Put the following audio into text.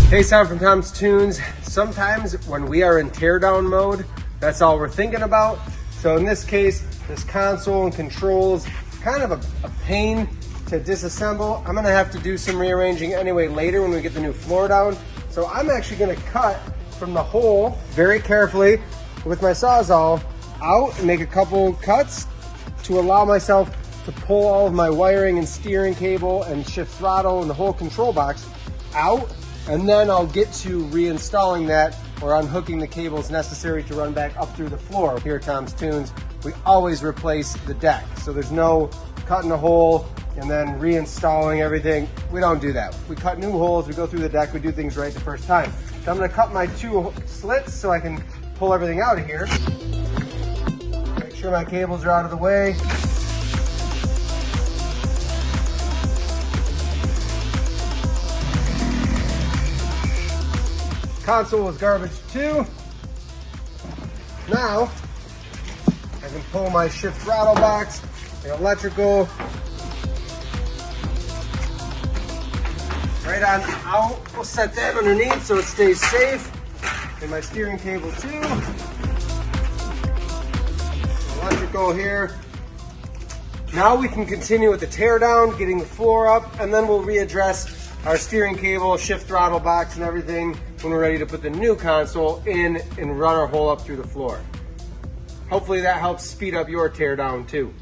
Hey, Sam from Tom's Tunes. Sometimes when we are in teardown mode, that's all we're thinking about. So in this case, this console and controls, kind of a pain to disassemble. I'm gonna have to do some rearranging anyway later when we get the new floor down. So I'm actually gonna cut from the hole very carefully with my Sawzall out and make a couple cuts to allow myself to pull all of my wiring and steering cable and shift throttle and the whole control box out. And then I'll get to reinstalling that or unhooking the cables necessary to run back up through the floor. Here at Tom's Tunes, we always replace the deck. So there's no cutting a hole and then reinstalling everything. We don't do that. We cut new holes, we go through the deck, we do things right the first time. So I'm gonna cut my 2 slits so I can pull everything out of here. Make sure my cables are out of the way. Console was garbage too. Now I can pull my shift throttle box and electrical right on out. We'll set that underneath so it stays safe. And my steering cable too. Electrical here. Now we can continue with the teardown, getting the floor up, and then we'll readdress our steering cable, shift throttle box, and everything when we're ready to put the new console in and run our hole up through the floor. Hopefully that helps speed up your teardown too.